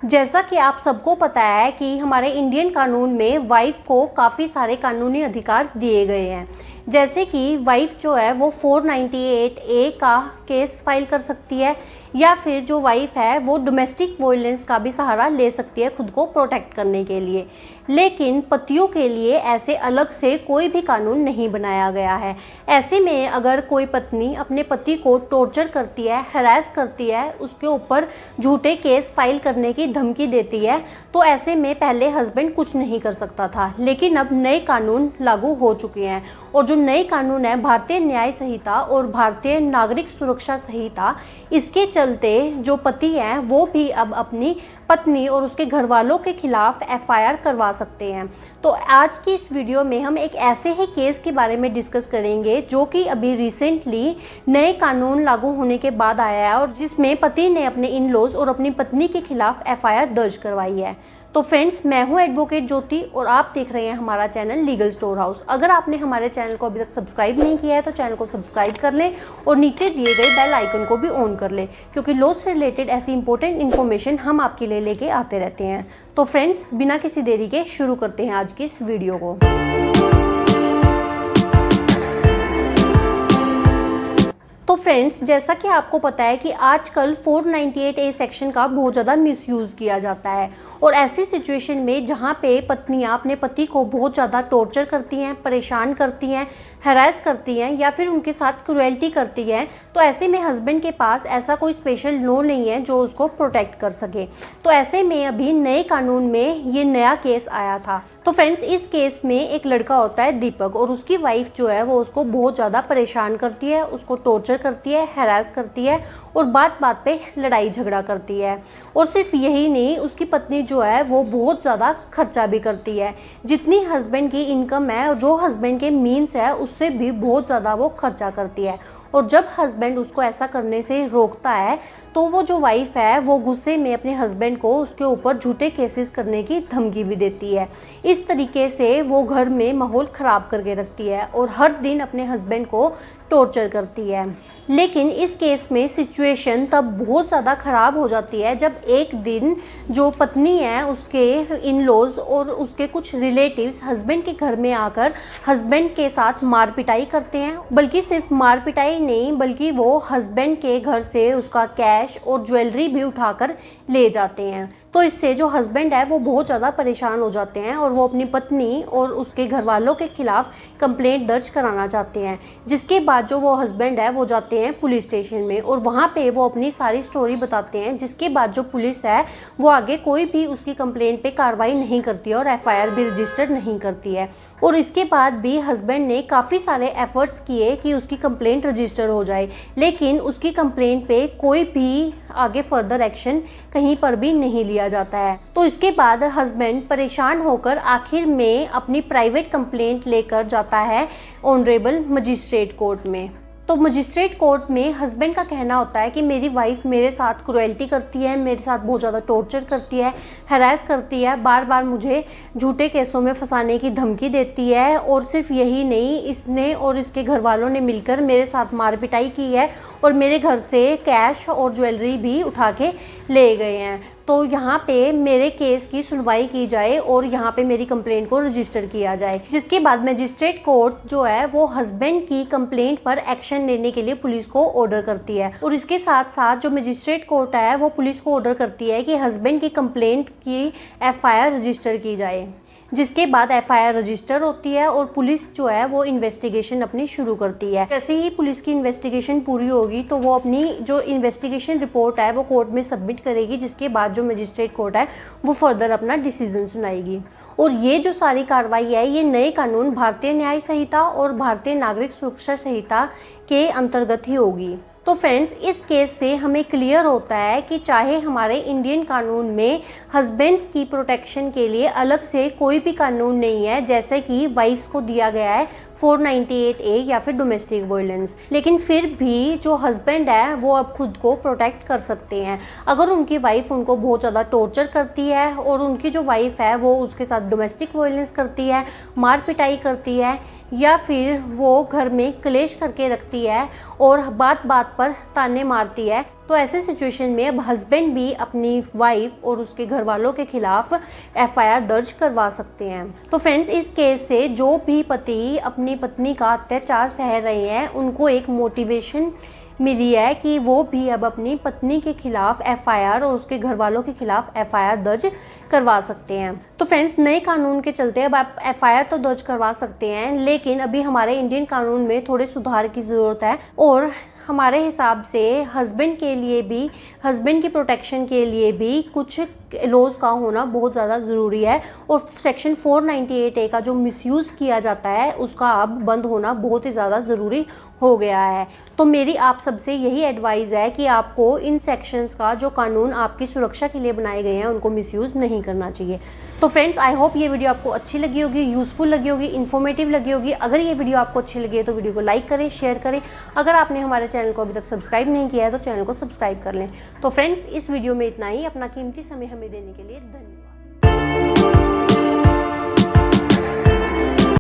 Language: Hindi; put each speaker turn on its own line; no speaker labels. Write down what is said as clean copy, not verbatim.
जैसा कि आप सबको पता है कि हमारे इंडियन कानून में वाइफ को काफ़ी सारे कानूनी अधिकार दिए गए हैं। जैसे कि वाइफ जो है वो 498 ए का केस फाइल कर सकती है, या फिर जो वाइफ है वो डोमेस्टिक वायलेंस का भी सहारा ले सकती है खुद को प्रोटेक्ट करने के लिए। लेकिन पतियों के लिए ऐसे अलग से कोई भी कानून नहीं बनाया गया है। ऐसे में अगर कोई पत्नी अपने पति को टॉर्चर करती है, हैरेस करती है, उसके ऊपर झूठे केस फाइल करने की धमकी देती है, तो ऐसे में पहले हस्बैंड कुछ नहीं कर सकता था। लेकिन अब नए कानून लागू हो चुके हैं, और जो नए कानून है भारतीय न्याय संहिता और भारतीय नागरिक सुरक्षा संहिता, इसके चलते जो पति हैं वो भी अब अपनी पत्नी और उसके घर वालों के खिलाफ एफआईआर करवा सकते हैं। तो आज की इस वीडियो में हम एक ऐसे ही केस के बारे में डिस्कस करेंगे जो कि अभी रिसेंटली नए कानून लागू होने के बाद आया है, और जिसमें पति ने अपने इन लॉज और अपनी पत्नी के खिलाफ एफआईआर दर्ज करवाई है। तो फ्रेंड्स, मैं हूं एडवोकेट ज्योति और आप देख रहे हैं हमारा चैनल लीगल स्टोर हाउस। अगर आपने हमारे चैनल को अभी तक सब्सक्राइब नहीं किया है तो चैनल को सब्सक्राइब कर लें और नीचे दिए गए बेल आइकन को भी ऑन कर लें, क्योंकि लॉ से रिलेटेड ऐसी इंपॉर्टेंट इन्फॉर्मेशन हम आपके लिए लेके आते रहते हैं। तो फ्रेंड्स, बिना किसी देरी के शुरू करते हैं आज की इस वीडियो को। तो फ्रेंड्स, जैसा कि आपको पता है कि आजकल 498 ए सेक्शन का बहुत ज़्यादा मिसयूज़ किया जाता है, और ऐसी सिचुएशन में जहाँ पे पत्नियाँ अपने पति को बहुत ज़्यादा टॉर्चर करती हैं, परेशान करती हैं, हैरेस करती हैं, या फिर उनके साथ क्रुएल्टी करती हैं, तो ऐसे में हस्बैंड के पास ऐसा कोई स्पेशल लॉ नहीं है जो उसको प्रोटेक्ट कर सके। तो ऐसे में अभी नए कानून में ये नया केस आया था। तो फ्रेंड्स, इस केस में एक लड़का होता है दीपक, और उसकी वाइफ जो है वो उसको बहुत ज़्यादा परेशान करती है, उसको टॉर्चर करती है, हैरेस करती है, और बात बात पे लड़ाई झगड़ा करती है। और सिर्फ यही नहीं, उसकी पत्नी जो है वो बहुत ज़्यादा खर्चा भी करती है। जितनी हस्बैंड की इनकम है और जो हस्बैंड के मीन्स है उससे भी बहुत ज़्यादा वो खर्चा करती है। और जब हस्बैंड उसको ऐसा करने से रोकता है तो वो जो वाइफ है वो गुस्से में अपने हस्बैंड को उसके ऊपर झूठे केसेस करने की धमकी भी देती है। इस तरीके से वो घर में माहौल ख़राब करके रखती है और हर दिन अपने हस्बैंड को टॉर्चर करती है। लेकिन इस केस में सिचुएशन तब बहुत ज़्यादा ख़राब हो जाती है जब एक दिन जो पत्नी है उसके इन लॉज और उसके कुछ रिलेटिव्स हस्बैंड के घर में आकर हस्बैंड के साथ मार पिटाई करते हैं। बल्कि सिर्फ मार पिटाई नहीं, बल्कि वो हस्बैंड के घर से उसका कैश और ज्वेलरी भी उठाकर ले जाते हैं। तो इससे जो हस्बैंड है वो बहुत ज़्यादा परेशान हो जाते हैं और वो अपनी पत्नी और उसके घर वालों के खिलाफ कंप्लेंट दर्ज कराना चाहते हैं। जिसके बाद जो वो हस्बैंड है वो जाते हैं पुलिस स्टेशन में, और वहाँ पे वो अपनी सारी स्टोरी बताते हैं। जिसके बाद जो पुलिस है वो आगे कोई भी उसकी कंप्लेंट पे कार्रवाई नहीं करती है और एफआईआर भी रजिस्टर नहीं करती है। और इसके बाद भी हस्बैंड ने काफ़ी सारे एफर्ट्स किए कि उसकी कंप्लेंट रजिस्टर हो जाए, लेकिन उसकी कंप्लेंट पे कोई भी आगे फर्दर एक्शन कहीं पर भी नहीं लिया जाता है। तो इसके बाद हस्बैंड परेशान होकर आखिर में अपनी प्राइवेट कंप्लेंट लेकर जाता है ऑनरेबल मजिस्ट्रेट कोर्ट में। तो मजिस्ट्रेट कोर्ट में हस्बैंड का कहना होता है कि मेरी वाइफ मेरे साथ क्रुएल्टी करती है, मेरे साथ बहुत ज़्यादा टॉर्चर करती है, हैरेस करती है, बार बार मुझे झूठे केसों में फंसाने की धमकी देती है, और सिर्फ यही नहीं, इसने और इसके घर वालों ने मिलकर मेरे साथ मार पिटाई की है और मेरे घर से कैश और ज्वेलरी भी उठा के ले गए हैं। तो यहाँ पे मेरे केस की सुनवाई की जाए और यहाँ पे मेरी कंप्लेंट को रजिस्टर किया जाए। जिसके बाद मजिस्ट्रेट कोर्ट जो है वो हस्बैंड की कंप्लेंट पर एक्शन लेने के लिए पुलिस को ऑर्डर करती है, और इसके साथ साथ जो मजिस्ट्रेट कोर्ट है वो पुलिस को ऑर्डर करती है कि हस्बैंड की कंप्लेंट की एफआईआर रजिस्टर की जाए। जिसके बाद एफआईआर रजिस्टर होती है और पुलिस जो है वो इन्वेस्टिगेशन अपनी शुरू करती है। जैसे ही पुलिस की इन्वेस्टिगेशन पूरी होगी तो वो अपनी जो इन्वेस्टिगेशन रिपोर्ट है वो कोर्ट में सबमिट करेगी। जिसके बाद जो मजिस्ट्रेट कोर्ट है वो फर्दर अपना डिसीजन सुनाएगी। और ये जो सारी कार्रवाई है ये नए कानून भारतीय न्याय संहिता और भारतीय नागरिक सुरक्षा संहिता के अंतर्गत ही होगी। तो फ्रेंड्स, इस केस से हमें क्लियर होता है कि चाहे हमारे इंडियन कानून में हस्बैंड्स की प्रोटेक्शन के लिए अलग से कोई भी कानून नहीं है, जैसे कि वाइफ्स को दिया गया है 498 ए या फिर डोमेस्टिक वायलेंस, लेकिन फिर भी जो हस्बैंड है वो अब खुद को प्रोटेक्ट कर सकते हैं। अगर उनकी वाइफ उनको बहुत ज़्यादा टॉर्चर करती है और उनकी जो वाइफ है वो उसके साथ डोमेस्टिक वायलेंस करती है, मार पिटाई करती है, या फिर वो घर में क्लेश करके रखती है और बात बात पर ताने मारती है, तो ऐसे सिचुएशन में अब हस्बैंड भी अपनी वाइफ और उसके घर वालों के खिलाफ एफआईआर दर्ज करवा सकते हैं। तो फ्रेंड्स, इस केस से जो भी पति अपनी पत्नी का अत्याचार सह रहे हैं उनको एक मोटिवेशन मिली है कि वो भी अब अपनी पत्नी के खिलाफ एफआईआर और उसके घर वालों के खिलाफ एफआईआर दर्ज करवा सकते हैं। तो फ्रेंड्स, नए कानून के चलते अब आप एफआईआर तो दर्ज करवा सकते हैं, लेकिन अभी हमारे इंडियन कानून में थोड़े सुधार की ज़रूरत है और हमारे हिसाब से हस्बैंड के लिए भी, हस्बैंड की प्रोटेक्शन के लिए भी कुछ लॉज का होना बहुत ज़्यादा ज़रूरी है। और सेक्शन 498A का जो मिसयूज़ किया जाता है उसका अब बंद होना बहुत ही ज़्यादा ज़रूरी हो गया है। तो मेरी आप सबसे यही एडवाइस है कि आपको इन सेक्शंस का, जो कानून आपकी सुरक्षा के लिए बनाए गए हैं, उनको मिसयूज़ नहीं करना चाहिए। तो फ्रेंड्स, आई होप ये वीडियो आपको अच्छी लगी होगी, यूज़फुल लगी होगी, इन्फॉर्मेटिव लगी होगी। अगर ये वीडियो आपको अच्छी लगी है तो वीडियो को लाइक करें, शेयर करें। अगर आपने हमारे चैनल को अभी तक सब्सक्राइब नहीं किया है तो चैनल को सब्सक्राइब कर लें। तो फ्रेंड्स, इस वीडियो में इतना ही। अपना कीमती समय हमें देने के लिए धन्यवाद।